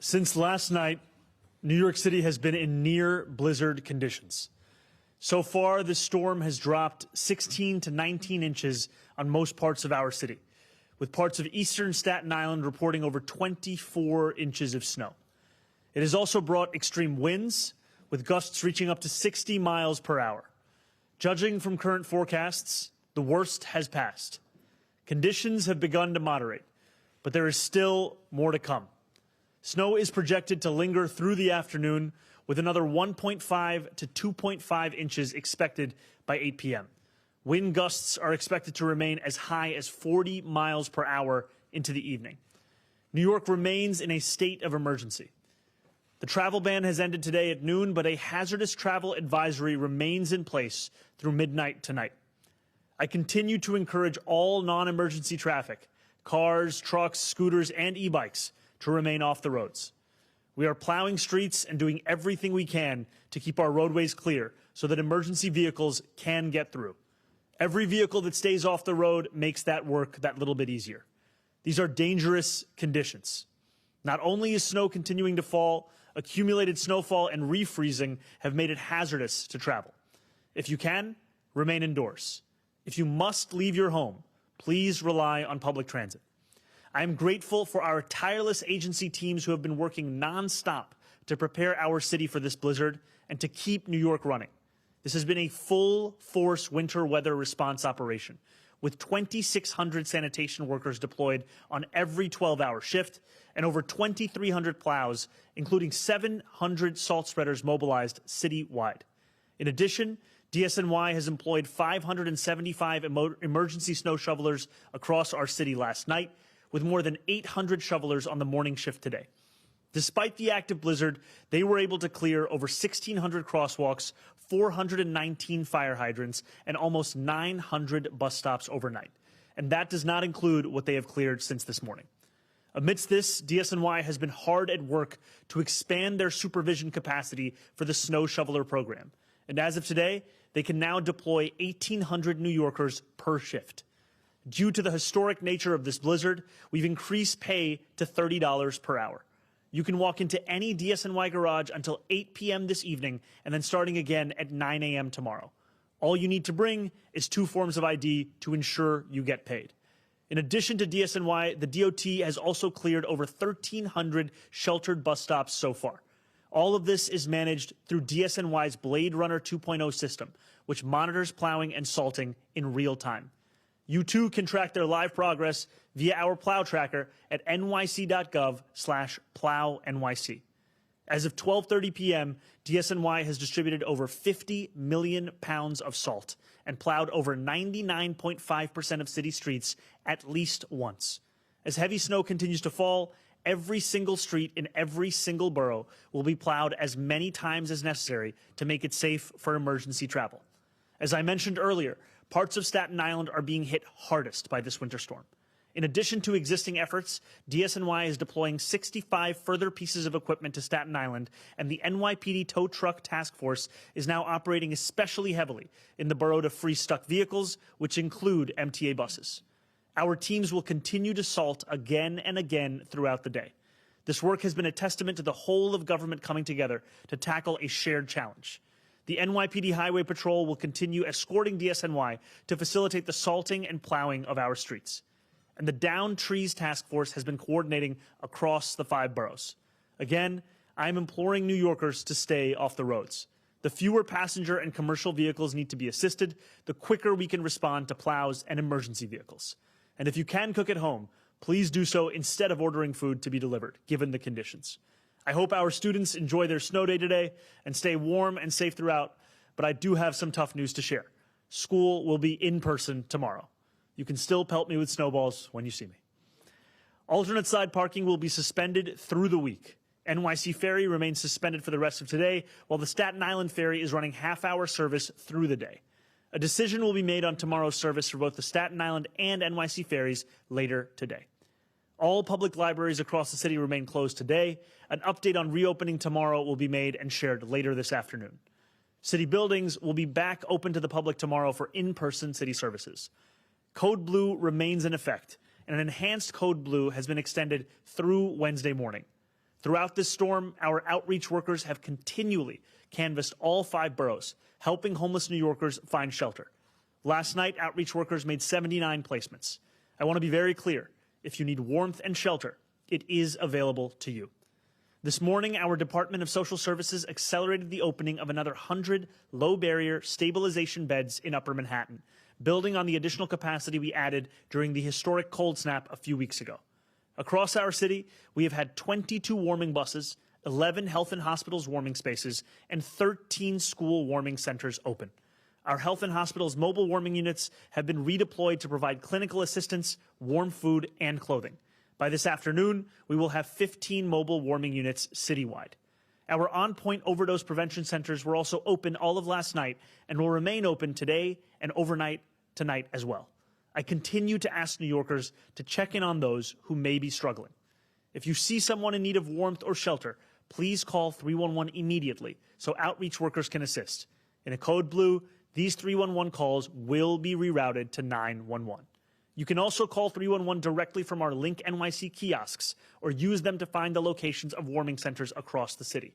Since last night, New York City has been in near blizzard conditions. So far, this storm has dropped 16 to 19 inches on most parts of our city, with parts of eastern Staten Island reporting over 24 inches of snow. It has also brought extreme winds, with gusts reaching up to 60 miles per hour. Judging from current forecasts, the worst has passed. Conditions have begun to moderate, but there is still more to come. Snow is projected to linger through the afternoon, with another 1.5 to 2.5 inches expected by 8 p.m. Wind gusts are expected to remain as high as 40 miles per hour into the evening. New York remains in a state of emergency. The travel ban has ended today at noon, but a hazardous travel advisory remains in place through midnight tonight. I continue to encourage all non-emergency traffic, cars, trucks, scooters, and e-bikes, to remain off the roads. We are plowing streets and doing everything we can to keep our roadways clear so that emergency vehicles can get through. Every vehicle that stays off the road makes that work that little bit easier. These are dangerous conditions. Not only is snow continuing to fall, accumulated snowfall and refreezing have made it hazardous to travel. If you can, remain indoors. If you must leave your home, please rely on public transit. I am grateful for our tireless agency teams who have been working nonstop to prepare our city for this blizzard and to keep New York running. This has been a full-force winter weather response operation, with 2,600 sanitation workers deployed on every 12-hour shift and over 2,300 plows, including 700 salt spreaders mobilized citywide. In addition, DSNY has employed 575 emergency snow shovelers across our city last night, with more than 800 shovelers on the morning shift today. Despite the active blizzard, they were able to clear over 1,600 crosswalks, 419 fire hydrants, and almost 900 bus stops overnight. And that does not include what they have cleared since this morning. Amidst this, DSNY has been hard at work to expand their supervision capacity for the snow shoveler program. And as of today, they can now deploy 1,800 New Yorkers per shift. Due to the historic nature of this blizzard, we've increased pay to $30 per hour. You can walk into any DSNY garage until 8 p.m. this evening and then starting again at 9 a.m. tomorrow. All you need to bring is 2 forms of ID to ensure you get paid. In addition to DSNY, the DOT has also cleared over 1,300 sheltered bus stops so far. All of this is managed through DSNY's Blade Runner 2.0 system, which monitors plowing and salting in real time. You too can track their live progress via our plow tracker at nyc.gov/plownyc. As of 12:30 p.m., DSNY has distributed over 50 million pounds of salt and plowed over 99.5% of city streets at least once. As heavy snow continues to fall, every single street in every single borough will be plowed as many times as necessary to make it safe for emergency travel. As I mentioned earlier, parts of Staten Island are being hit hardest by this winter storm. In addition to existing efforts, DSNY is deploying 65 further pieces of equipment to Staten Island, and the NYPD Tow Truck Task Force is now operating especially heavily in the borough to free stuck vehicles, which include MTA buses. Our teams will continue to salt again and again throughout the day. This work has been a testament to the whole of government coming together to tackle a shared challenge. The NYPD Highway Patrol will continue escorting DSNY to facilitate the salting and plowing of our streets. And the Down Trees Task Force has been coordinating across the 5 boroughs. Again, I'm imploring New Yorkers to stay off the roads. The fewer passenger and commercial vehicles need to be assisted, the quicker we can respond to plows and emergency vehicles. And if you can cook at home, please do so instead of ordering food to be delivered, given the conditions. I hope our students enjoy their snow day today and stay warm and safe throughout, but I do have some tough news to share. School will be in person tomorrow. You can still pelt me with snowballs when you see me. Alternate side parking will be suspended through the week. NYC Ferry remains suspended for the rest of today, while the Staten Island Ferry is running half-hour service through the day. A decision will be made on tomorrow's service for both the Staten Island and NYC ferries later today. All public libraries across the city remain closed today. An update on reopening tomorrow will be made and shared later this afternoon. City buildings will be back open to the public tomorrow for in-person city services. Code Blue remains in effect, and an enhanced Code Blue has been extended through Wednesday morning. Throughout this storm, our outreach workers have continually canvassed all 5 boroughs, helping homeless New Yorkers find shelter. Last night, outreach workers made 79 placements. I want to be very clear. If you need warmth and shelter, it is available to you. This morning, our Department of Social Services accelerated the opening of another 100 low-barrier stabilization beds in Upper Manhattan, building on the additional capacity we added during the historic cold snap a few weeks ago. Across our city, we have had 22 warming buses, 11 health and hospitals warming spaces, and 13 school warming centers open. Our health and hospitals mobile warming units have been redeployed to provide clinical assistance, warm food, and clothing. By this afternoon, we will have 15 mobile warming units citywide. Our on-point overdose prevention centers were also open all of last night and will remain open today and overnight tonight as well. I continue to ask New Yorkers to check in on those who may be struggling. If you see someone in need of warmth or shelter, please call 311 immediately so outreach workers can assist. In a code blue, these 311 calls will be rerouted to 911. You can also call 311 directly from our Link NYC kiosks or use them to find the locations of warming centers across the city.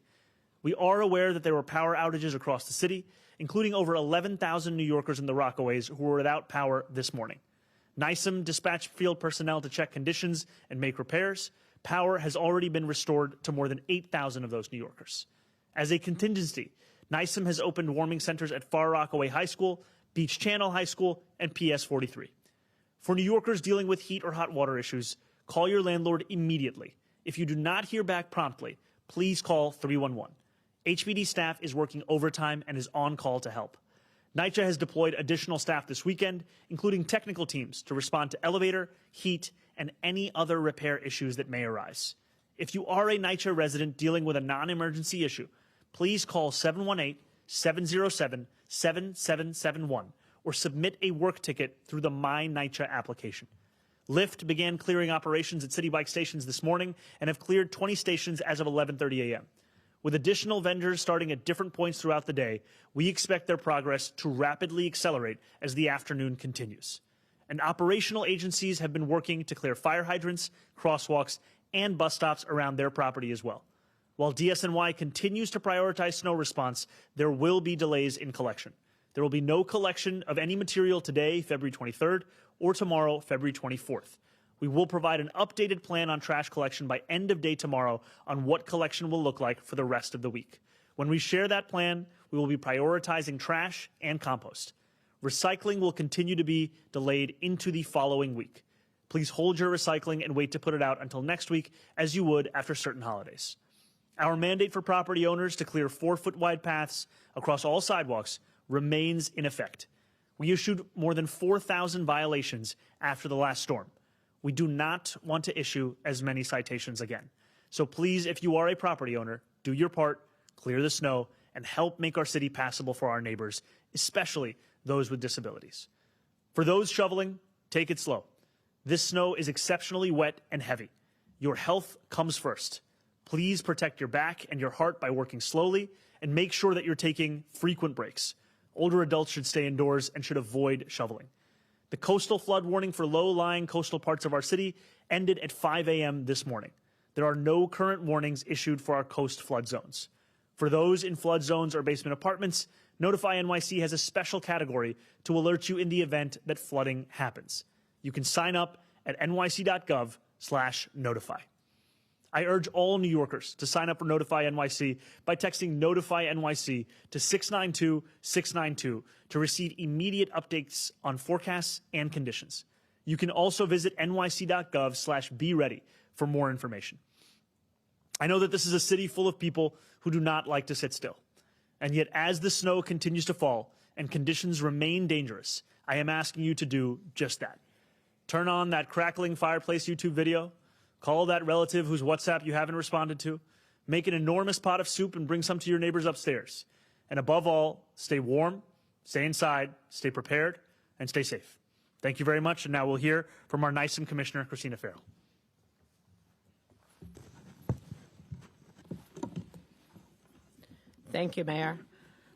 We are aware that there were power outages across the city, including over 11,000 New Yorkers in the Rockaways who were without power this morning. NYSEM dispatched field personnel to check conditions and make repairs. Power has already been restored to more than 8,000 of those New Yorkers. As a contingency, NYSEM has opened warming centers at Far Rockaway High School, Beach Channel High School, and PS 43. For New Yorkers dealing with heat or hot water issues, call your landlord immediately. If you do not hear back promptly, please call 311. HPD staff is working overtime and is on call to help. NYCHA has deployed additional staff this weekend, including technical teams, to respond to elevator, heat, and any other repair issues that may arise. If you are a NYCHA resident dealing with a non-emergency issue, please call 718-707-7771 or submit a work ticket through the My NYCHA application. Lyft began clearing operations at City Bike stations this morning and have cleared 20 stations as of 11:30 a.m. With additional vendors starting at different points throughout the day, we expect their progress to rapidly accelerate as the afternoon continues. And operational agencies have been working to clear fire hydrants, crosswalks, and bus stops around their property as well. While DSNY continues to prioritize snow response, there will be delays in collection. There will be no collection of any material today, February 23rd, or tomorrow, February 24th. We will provide an updated plan on trash collection by end of day tomorrow on what collection will look like for the rest of the week. When we share that plan, we will be prioritizing trash and compost. Recycling will continue to be delayed into the following week. Please hold your recycling and wait to put it out until next week, as you would after certain holidays. Our mandate for property owners to clear 4-foot wide paths across all sidewalks remains in effect. We issued more than 4,000 violations after the last storm. We do not want to issue as many citations again. So please, if you are a property owner, do your part, clear the snow, and help make our city passable for our neighbors, especially those with disabilities. For those shoveling, take it slow. This snow is exceptionally wet and heavy. Your health comes first. Please protect your back and your heart by working slowly and make sure that you're taking frequent breaks. Older adults should stay indoors and should avoid shoveling. The coastal flood warning for low-lying coastal parts of our city ended at 5 a.m. this morning. There are no current warnings issued for our coast flood zones. For those in flood zones or basement apartments, Notify NYC has a special category to alert you in the event that flooding happens. You can sign up at nyc.gov/notify. I urge all New Yorkers to sign up for Notify NYC by texting Notify NYC to 692-692 to receive immediate updates on forecasts and conditions. You can also visit nyc.gov/beready for more information. I know that this is a city full of people who do not like to sit still. And yet, as the snow continues to fall and conditions remain dangerous, I am asking you to do just that. Turn on that crackling fireplace YouTube video. Call that relative whose WhatsApp you haven't responded to. Make an enormous pot of soup and bring some to your neighbors upstairs. And above all, stay warm, stay inside, stay prepared, and stay safe. Thank you very much. And now we'll hear from our NYSEM Commissioner, Christina Farrell. Thank you, Mayor.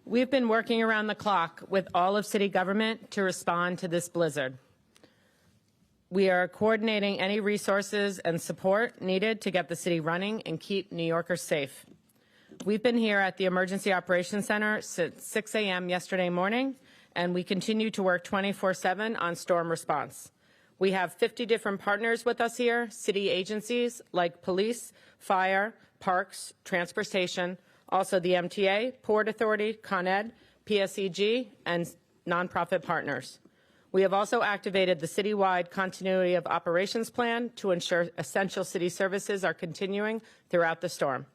We've been working around the clock with all of city government to respond to this blizzard. We are coordinating any resources and support needed to get the city running and keep New Yorkers safe. We've been here at the Emergency Operations Center since 6 a.m. yesterday morning, and we continue to work 24/7 on storm response. We have 50 different partners with us here, city agencies like police, fire, parks, transportation, also the MTA, Port Authority, Con Ed, PSEG, and nonprofit partners. We have also activated the citywide continuity of operations plan to ensure essential city services are continuing throughout the storm.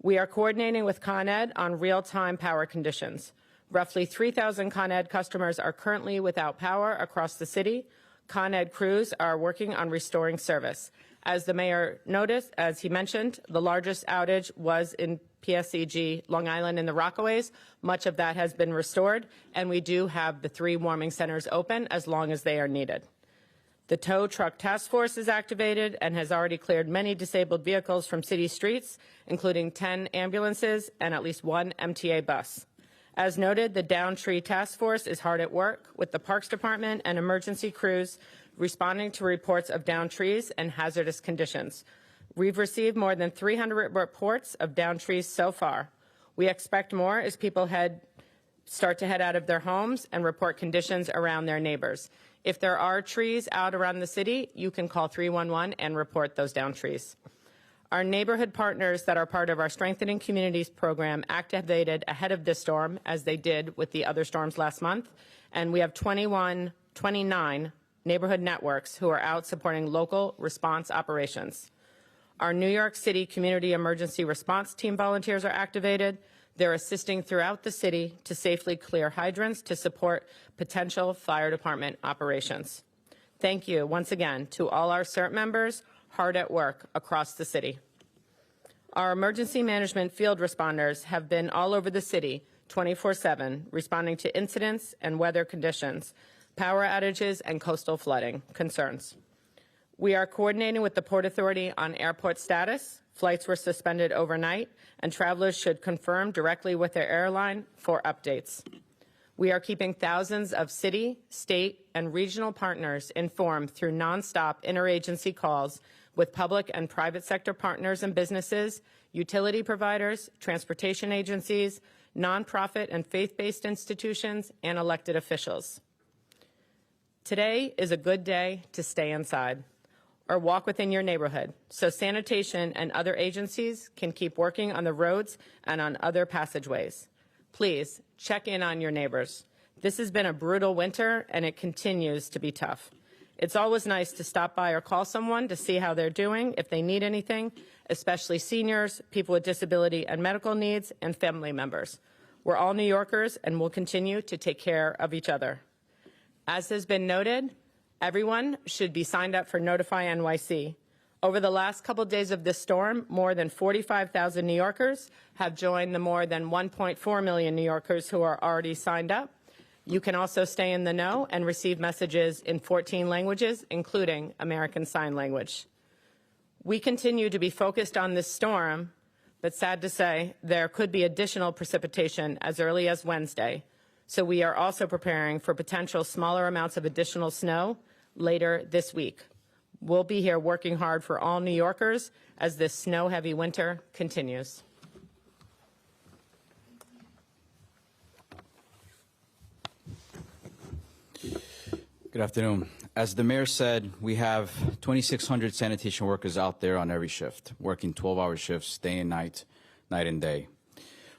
We are coordinating with Con Ed on real-time power conditions. Roughly 3,000 Con Ed customers are currently without power across the city. Con Ed crews are working on restoring service. As the mayor noticed, as he mentioned, the largest outage was in PSEG Long Island in the Rockaways. Much of that has been restored, and we do have the 3 warming centers open as long as they are needed. The tow truck task force is activated and has already cleared many disabled vehicles from city streets, including 10 ambulances and at least 1 MTA bus. As noted, the Down Tree Task Force is hard at work with the Parks Department and emergency crews responding to reports of downed trees and hazardous conditions. We've received more than 300 reports of downed trees so far. We expect more as people start to head out of their homes and report conditions around their neighbors. If there are trees out around the city, you can call 311 and report those downed trees. Our neighborhood partners that are part of our Strengthening Communities program activated ahead of this storm, as they did with the other storms last month, and we have 29 neighborhood networks who are out supporting local response operations. Our New York City Community Emergency Response Team volunteers are activated. They're assisting throughout the city to safely clear hydrants to support potential fire department operations. Thank you once again to all our CERT members hard at work across the city. Our emergency management field responders have been all over the city 24/7, responding to incidents and weather conditions, power outages, and coastal flooding concerns. We are coordinating with the Port Authority on airport status. Flights were suspended overnight, and travelers should confirm directly with their airline for updates. We are keeping thousands of city, state, and regional partners informed through nonstop interagency calls with public and private sector partners and businesses, utility providers, transportation agencies, nonprofit and faith-based institutions, and elected officials. Today is a good day to stay inside or walk within your neighborhood so sanitation and other agencies can keep working on the roads and on other passageways. Please check in on your neighbors. This has been a brutal winter, and it continues to be tough. It's always nice to stop by or call someone to see how they're doing if they need anything, especially seniors, people with disability and medical needs, and family members. We're all New Yorkers, and we'll continue to take care of each other. As has been noted, everyone should be signed up for Notify NYC. Over the last couple days of this storm, more than 45,000 New Yorkers have joined the more than 1.4 million New Yorkers who are already signed up. You can also stay in the know and receive messages in 14 languages, including American Sign Language. We continue to be focused on this storm, but sad to say, there could be additional precipitation as early as Wednesday. So we are also preparing for potential smaller amounts of additional snow later this week. We'll be here working hard for all New Yorkers as this snow-heavy winter continues. Good afternoon. As the mayor said, we have 2,600 sanitation workers out there on every shift, working 12-hour shifts day and night, night and day,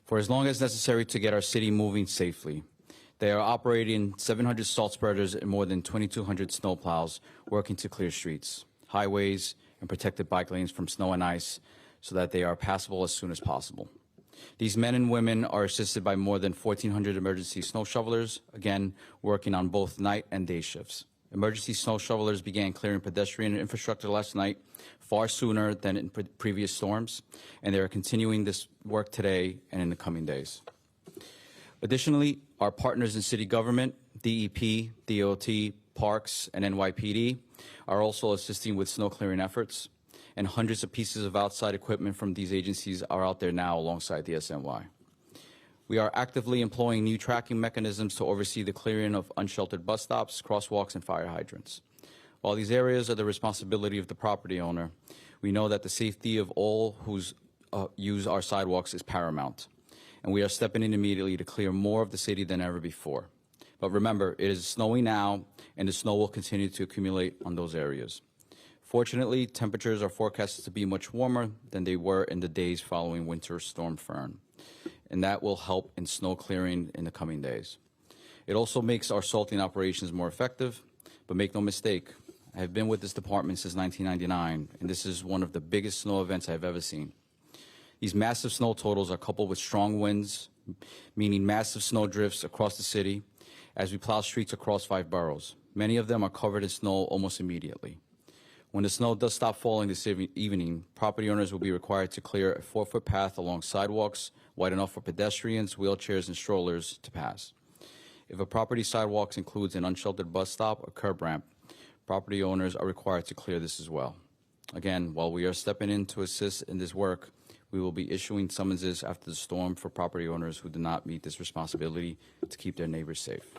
for as long as necessary to get our city moving safely. They are operating 700 salt spreaders and more than 2,200 snow plows, working to clear streets, highways, and protected bike lanes from snow and ice so that they are passable as soon as possible. These men and women are assisted by more than 1,400 emergency snow shovelers, again, working on both night and day shifts. Emergency snow shovelers began clearing pedestrian infrastructure last night, far sooner than in previous storms, and they are continuing this work today and in the coming days. Additionally, our partners in city government, DEP, DOT, Parks, and NYPD, are also assisting with snow clearing efforts, and hundreds of pieces of outside equipment from these agencies are out there now alongside DSNY. We are actively employing new tracking mechanisms to oversee the clearing of unsheltered bus stops, crosswalks, and fire hydrants. While these areas are the responsibility of the property owner, we know that the safety of all who use our sidewalks is paramount, and we are stepping in immediately to clear more of the city than ever before. But remember, it is snowing now, and the snow will continue to accumulate on those areas. Fortunately, temperatures are forecasted to be much warmer than they were in the days following Winter Storm Fern, and that will help in snow clearing in the coming days. It also makes our salting operations more effective, but make no mistake, I have been with this department since 1999, and this is one of the biggest snow events I've ever seen. These massive snow totals are coupled with strong winds, meaning massive snow drifts across the city as we plow streets across 5 boroughs. Many of them are covered in snow almost immediately. When the snow does stop falling this evening, property owners will be required to clear a 4-foot path along sidewalks wide enough for pedestrians, wheelchairs, and strollers to pass. If a property sidewalk includes an unsheltered bus stop or curb ramp, property owners are required to clear this as well. Again, while we are stepping in to assist in this work, we will be issuing summonses after the storm for property owners who do not meet this responsibility to keep their neighbors safe.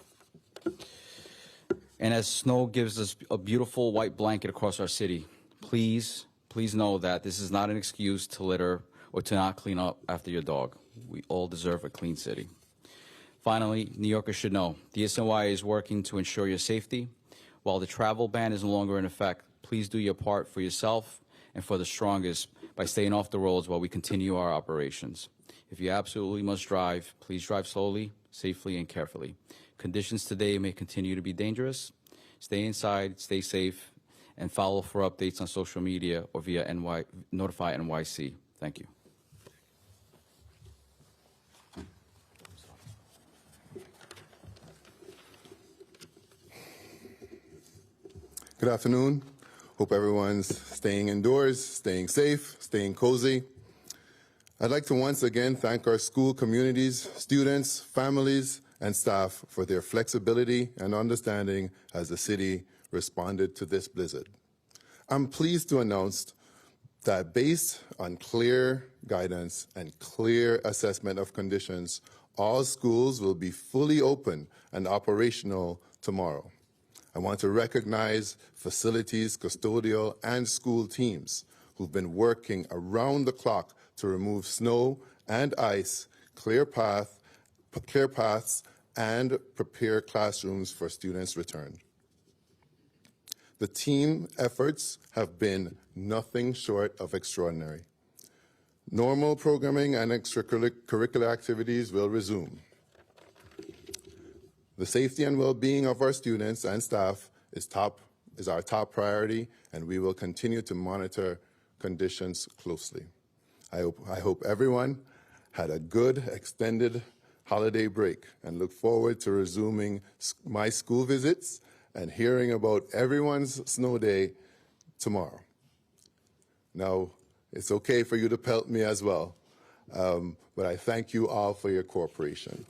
And as snow gives us a beautiful white blanket across our city, please know that this is not an excuse to litter or to not clean up after your dog. We all deserve a clean city. Finally, New Yorkers should know, DSNY is working to ensure your safety. While the travel ban is no longer in effect, please do your part for yourself and for the strongest by staying off the roads while we continue our operations. If you absolutely must drive, please drive slowly, safely, and carefully. Conditions today may continue to be dangerous. Stay inside, stay safe, and follow for updates on social media or via Notify NYC. Thank you. Good afternoon. Hope everyone's staying indoors, staying safe, staying cozy. I'd like to once again thank our school communities, students, families, and staff for their flexibility and understanding as the city responded to this blizzard. I'm pleased to announce that based on clear guidance and clear assessment of conditions, all schools will be fully open and operational tomorrow. I want to recognize facilities, custodial, and school teams who've been working around the clock to remove snow and ice, clear paths, and prepare classrooms for students' return. The team efforts have been nothing short of extraordinary. Normal programming and extracurricular activities will resume. The safety and well-being of our students and staff is our top priority, and we will continue to monitor conditions closely. I hope everyone had a good extended holiday break and look forward to resuming my school visits and hearing about everyone's snow day tomorrow. Now, it's okay for you to pelt me as well, but I thank you all for your cooperation.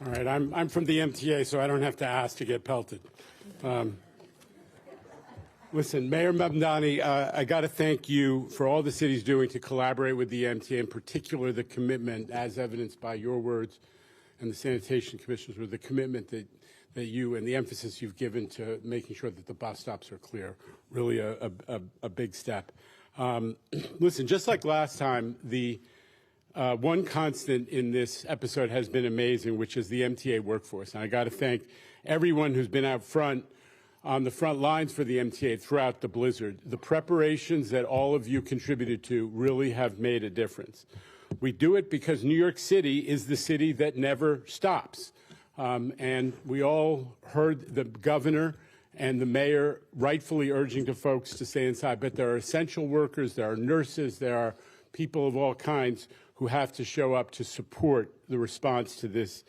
All right, I'm from the MTA, so I don't have to ask to get pelted. Listen, Mayor Mamdani, I got to thank you for all the city's doing to collaborate with the MTA, in particular the commitment, as evidenced by your words and the sanitation commissioners, with the commitment that you and the emphasis you've given to making sure that the bus stops are clear. Really a big step. Listen, just like last time, the one constant in this episode has been amazing, which is the MTA workforce. And I got to thank everyone who's been out front on the front lines for the MTA throughout the blizzard. The preparations that all of you contributed to really have made a difference. We do it because New York City is the city that never stops. And we all heard the governor and the mayor rightfully urging to folks to stay inside. But there are essential workers, there are nurses, there are people of all kinds who have to show up to support the response to this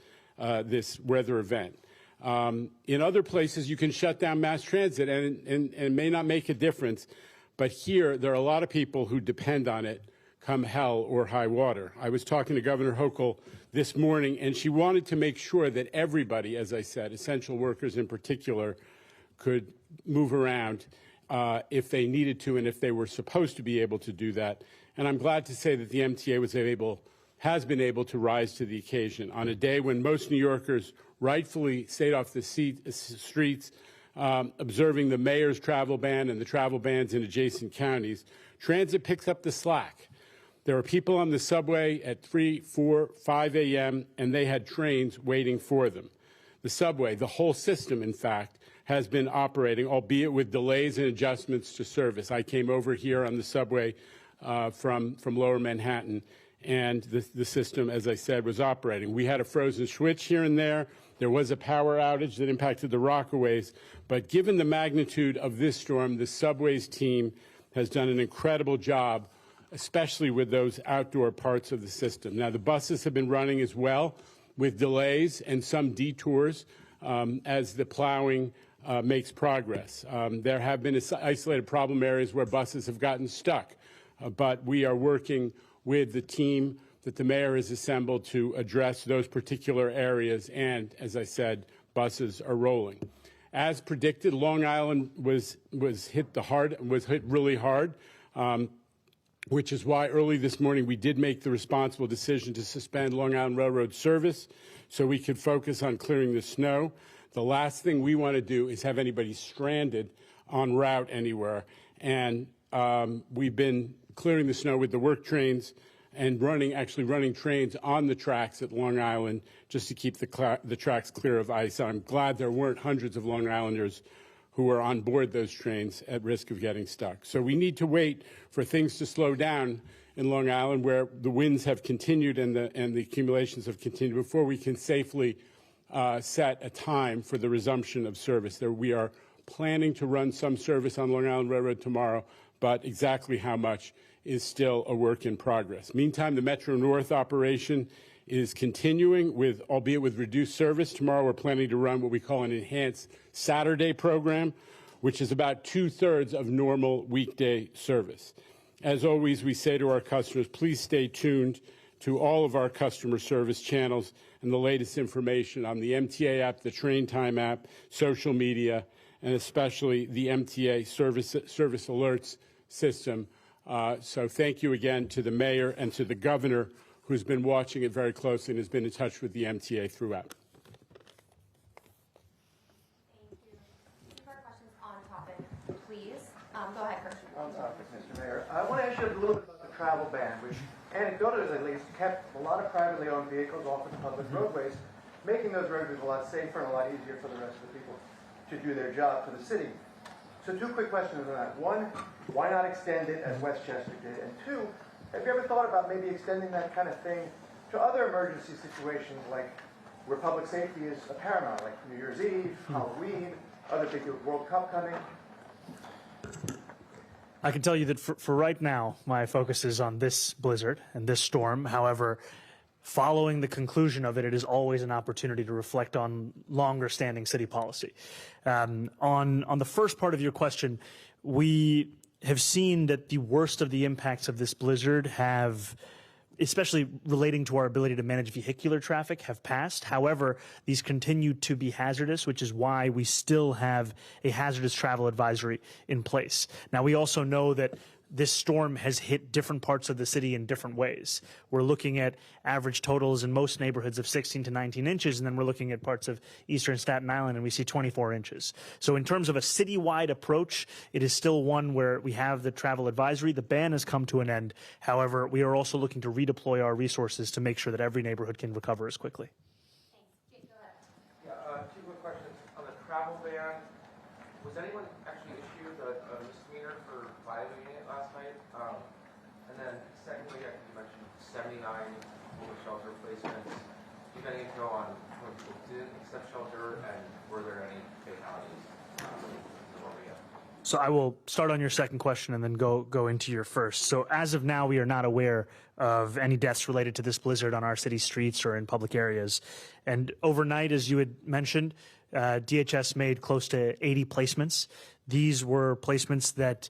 weather event. In other places, you can shut down mass transit, and it may not make a difference. But here, there are a lot of people who depend on it come hell or high water. I was talking to Governor Hochul this morning, and she wanted to make sure that everybody, as I said, essential workers in particular, could move around if they needed to and if they were supposed to be able to do that. And I'm glad to say that the MTA was able has been able to rise to the occasion. On a day when most New Yorkers rightfully stayed off the streets, observing the mayor's travel ban and the travel bans in adjacent counties, transit picks up the slack. There were people on the subway at 3, 4, 5 a.m., and they had trains waiting for them. The subway, the whole system, in fact, has been operating, albeit with delays and adjustments to service. I came over here on the subway from Lower Manhattan, and the system, as I said, was operating. We had a frozen switch here and there. There was a power outage that impacted the Rockaways. But given the magnitude of this storm, the subway's team has done an incredible job, especially with those outdoor parts of the system. Now, the buses have been running as well, with delays and some detours as the plowing makes progress. There have been isolated problem areas where buses have gotten stuck, but we are working with the team that the mayor has assembled to address those particular areas, and as I said, buses are rolling. As predicted, Long Island was hit really hard. Which is why early this morning we did make the responsible decision to suspend Long Island Railroad service so we could focus on clearing the snow. The last thing we want to do is have anybody stranded en route anywhere. And we've been clearing the snow with the work trains and actually running trains on the tracks at Long Island just to keep the tracks clear of ice. I'm glad there weren't hundreds of Long Islanders who were on board those trains at risk of getting stuck. So we need to wait for things to slow down in Long Island, where the winds have continued and the accumulations have continued, before we can safely set a time for the resumption of service. We are planning to run some service on Long Island Railroad tomorrow, but exactly how much is still a work in progress. Meantime, the Metro North operation is continuing, albeit with reduced service. Tomorrow we're planning to run what we call an enhanced Saturday program, which is about 2/3 of normal weekday service. As always, we say to our customers, please stay tuned to all of our customer service channels and the latest information on the MTA app, the Train Time app, social media, and especially the MTA service alerts system. So thank you again to the mayor and to the governor, who's been watching it very closely and has been in touch with the MTA throughout. Thank you. Two more questions on topic, please. Go ahead, Christian. On topic, Mr. Mayor. I want to ask you a little bit about the travel ban, which anecdotally at least kept a lot of privately owned vehicles off of the public roadways, making those roadways a lot safer and a lot easier for the rest of the people to do their job for the city. So two quick questions on that. One, why not extend it as Westchester did? And two, have you ever thought about maybe extending that kind of thing to other emergency situations, like where public safety is paramount, like New Year's Eve, Halloween, other big World Cup coming? I can tell you that for right now, my focus is on this blizzard and this storm. However, following the conclusion of it, it is always an opportunity to reflect on longer-standing city policy. On the first part of your question, we have seen that the worst of the impacts of this blizzard have, especially relating to our ability to manage vehicular traffic, have passed. However, these continue to be hazardous, which is why we still have a hazardous travel advisory in place. Now, we also know that this storm has hit different parts of the city in different ways. We're looking at average totals in most neighborhoods of 16 to 19 inches, and then we're looking at parts of eastern Staten Island, and we see 24 inches. So in terms of a citywide approach, it is still one where we have the travel advisory. The ban has come to an end. However, we are also looking to redeploy our resources to make sure that every neighborhood can recover as quickly. Thanks. Jake, go ahead. Yeah, two quick questions. On the travel ban, was anyone actually issued a misdemeanor for violating it last night? And then secondly, I think you mentioned 79 homeless shelter placements. Do you have any info on when people didn't accept shelter, and were there any fatalities? So I will start on your second question and then go into your first. So as of now, we are not aware of any deaths related to this blizzard on our city streets or in public areas. And overnight, as you had mentioned, DHS made close to 80 placements. These were placements that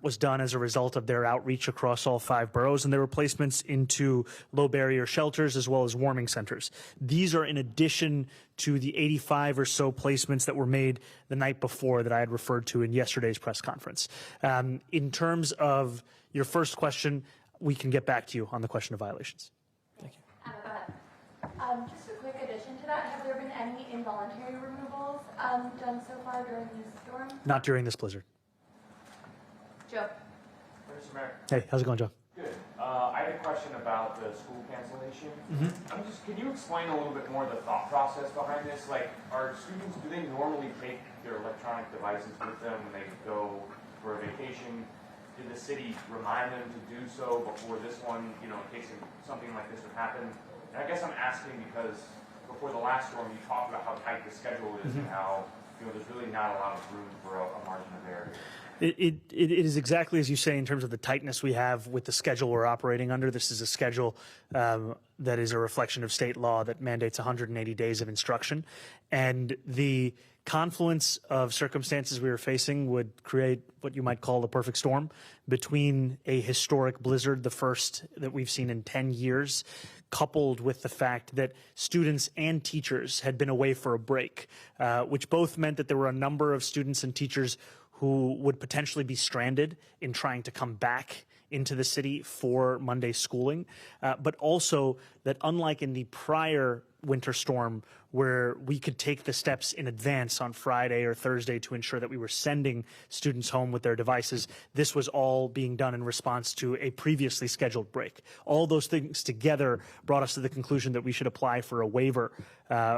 was done as a result of their outreach across all 5 boroughs, and there were placements into low barrier shelters as well as warming centers. These are in addition to the 85 or so placements that were made the night before that I had referred to in yesterday's press conference. In terms of your first question, we can get back to you on the question of violations. Just a quick addition to that, have there been any involuntary removals done so far during this storm? Not during this blizzard. Joe. Mr. Mayor. Hey, how's it going, Joe? Good. I had a question about the school cancellation. Can you explain a little bit more the thought process behind this? Like, are students, do they normally take their electronic devices with them when they go for a vacation? Did the city remind them to do so before this one, in case something like this would happen? And I guess I'm asking because before the last storm, you talked about how tight the schedule is and how, there's really not a lot of room for a margin of error. It is exactly as you say in terms of the tightness we have with the schedule we're operating under. This is a schedule that is a reflection of state law that mandates 180 days of instruction. And the confluence of circumstances we were facing would create what you might call the perfect storm between a historic blizzard, the first that we've seen in 10 years, coupled with the fact that students and teachers had been away for a break, which both meant that there were a number of students and teachers who would potentially be stranded in trying to come back into the city for Monday schooling, but also that unlike in the prior winter storm where we could take the steps in advance on Friday or Thursday to ensure that we were sending students home with their devices, this was all being done in response to a previously scheduled break. All those things together brought us to the conclusion that we should apply for a waiver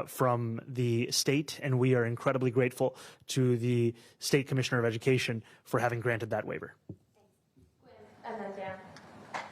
from the state, and we are incredibly grateful to the State Commissioner of Education for having granted that waiver. And then Dan.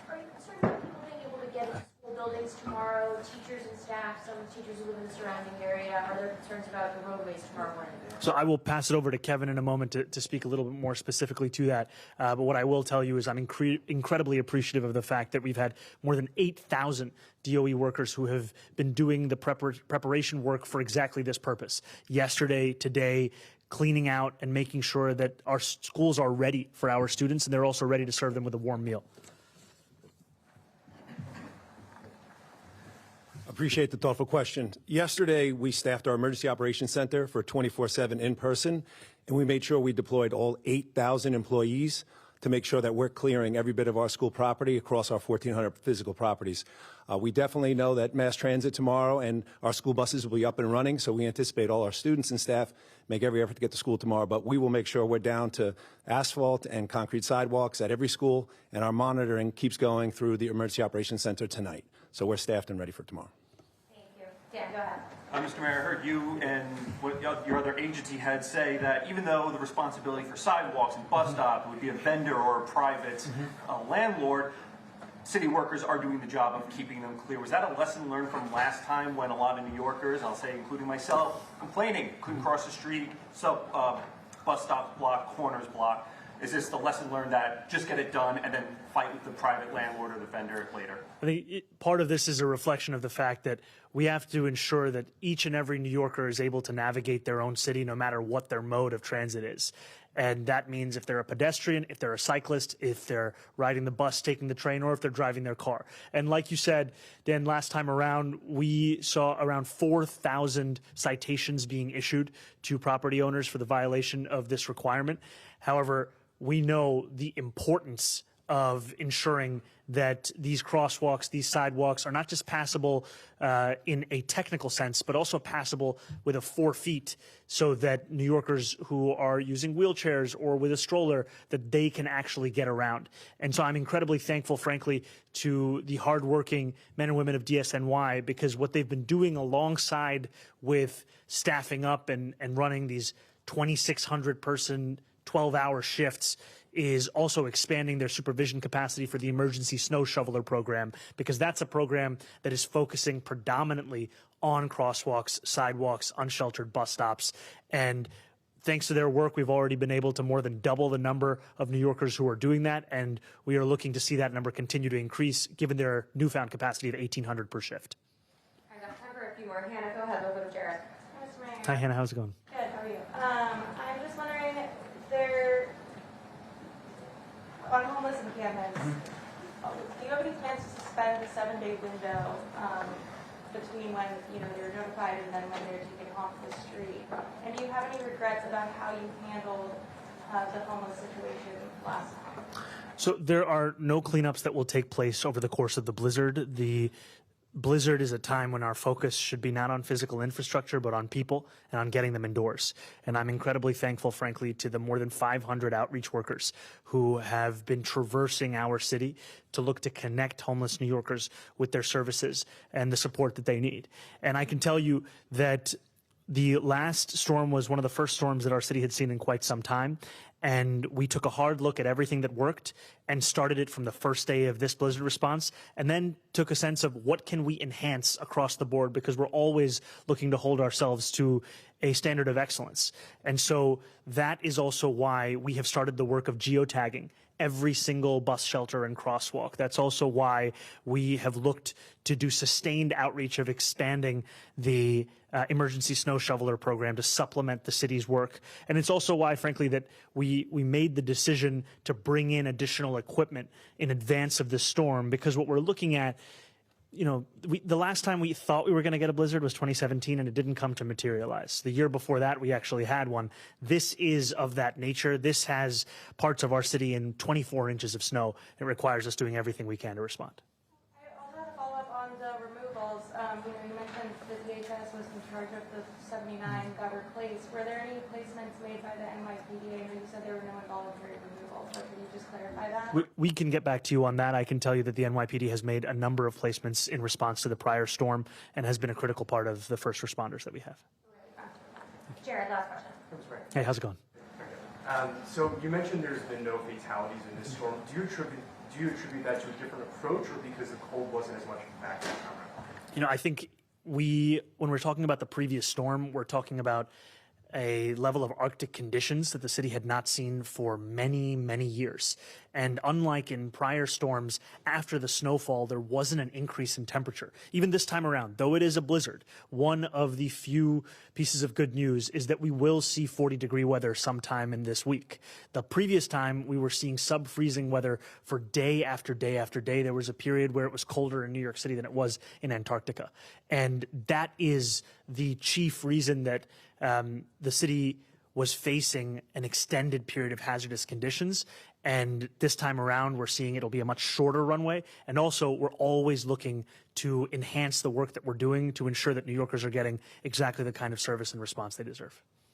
Are you concerned about people being able to get into school buildings tomorrow, teachers and staff, some teachers who live in the surrounding area? Are there concerns about the roadways tomorrow morning? So I will pass it over to Kevin in a moment to speak a little bit more specifically to that. But what I will tell you is I'm incredibly appreciative of the fact that we've had more than 8,000 DOE workers who have been doing the preparation work for exactly this purpose. Yesterday, today, cleaning out and making sure that our schools are ready for our students and they're also ready to serve them with a warm meal. Appreciate the thoughtful question. Yesterday, we staffed our Emergency Operations Center for 24/7 in person, and we made sure we deployed all 8,000 employees to make sure that we're clearing every bit of our school property across our 1,400 physical properties. We definitely know that mass transit tomorrow and our school buses will be up and running, so we anticipate all our students and staff make every effort to get to school tomorrow, but we will make sure we're down to asphalt and concrete sidewalks at every school, and our monitoring keeps going through the Emergency Operations Center tonight. So we're staffed and ready for tomorrow. Thank you. Dan, go ahead. Mr. Mayor, I heard you and what your other agency heads say that even though the responsibility for sidewalks and bus stops would be a vendor or a private landlord, city workers are doing the job of keeping them clear. Was that a lesson learned from last time when a lot of New Yorkers, I'll say including myself, complaining, couldn't cross the street, bus stops blocked, corners blocked? Is this the lesson learned that just get it done and then fight with the private landlord or the vendor later? I think part of this is a reflection of the fact that we have to ensure that each and every New Yorker is able to navigate their own city no matter what their mode of transit is. And that means if they're a pedestrian, if they're a cyclist, if they're riding the bus, taking the train, or if they're driving their car. And like you said, Dan, last time around, we saw around 4,000 citations being issued to property owners for the violation of this requirement. However, we know the importance of ensuring that these crosswalks, these sidewalks are not just passable in a technical sense, but also passable with a 4 feet so that New Yorkers who are using wheelchairs or with a stroller, that they can actually get around. And so I'm incredibly thankful, frankly, to the hardworking men and women of DSNY, because what they've been doing alongside with staffing up and running these 2,600 person 12-hour shifts is also expanding their supervision capacity for the emergency snow shoveler program, because that's a program that is focusing predominantly on crosswalks, sidewalks, unsheltered bus stops. And thanks to their work, we've already been able to more than double the number of New Yorkers who are doing that, and we are looking to see that number continue to increase given their newfound capacity of 1,800 per shift. I got time for a few more. Hannah, go ahead. We'll go to Jared. Hi, Hannah. How's it going? Good. How are you? I'm just wondering, there on homeless encampments, do you have any plans to suspend the 7-day window between when you're notified and then when they're taken off the street? And do you have any regrets about how you handled the homeless situation last time? So there are no cleanups that will take place over the course of the blizzard. The blizzard is a time when our focus should be not on physical infrastructure, but on people and on getting them indoors. And I'm incredibly thankful, frankly, to the more than 500 outreach workers who have been traversing our city to look to connect homeless New Yorkers with their services and the support that they need. And I can tell you that the last storm was one of the first storms that our city had seen in quite some time. And we took a hard look at everything that worked and started it from the first day of this blizzard response, and then took a sense of what can we enhance across the board, because we're always looking to hold ourselves to a standard of excellence. And so that is also why we have started the work of geotagging every single bus shelter and crosswalk. That's also why we have looked to do sustained outreach of expanding the emergency snow shoveler program to supplement the city's work. And it's also why, frankly, that we made the decision to bring in additional equipment in advance of this storm, because what we're looking at, you know, the last time we thought we were going to get a blizzard was 2017, and it didn't come to materialize. The year before that, we actually had one. This is of that nature. This has parts of our city in 24 inches of snow. It requires us doing everything we can to respond. I also have a follow-up on the removals. You mentioned the DHS was in charge of the 79 got replaced. Were there any placements made by the NYPD? I know you said there were no involuntary removals, but can you just clarify that? We can get back to you on that. I can tell you that the NYPD has made a number of placements in response to the prior storm and has been a critical part of the first responders that we have. Jared, last question. Hey, how's it going? So you mentioned there's been no fatalities in this storm. Do you attribute that to a different approach, or because the cold wasn't as much of a factor? You know, I think when we're talking about the previous storm, we're talking about a level of Arctic conditions that the city had not seen for many, many years. And unlike in prior storms, after the snowfall, there wasn't an increase in temperature. Even this time around, though it is a blizzard, one of the few pieces of good news is that we will see 40-degree weather sometime in this week. The previous time, we were seeing sub-freezing weather for day after day after day. There was a period where it was colder in New York City than it was in Antarctica. And that is the chief reason that the city was facing an extended period of hazardous conditions. And this time around, we're seeing it'll be a much shorter runway. And also, we're always looking to enhance the work that we're doing to ensure that New Yorkers are getting exactly the kind of service and response they deserve.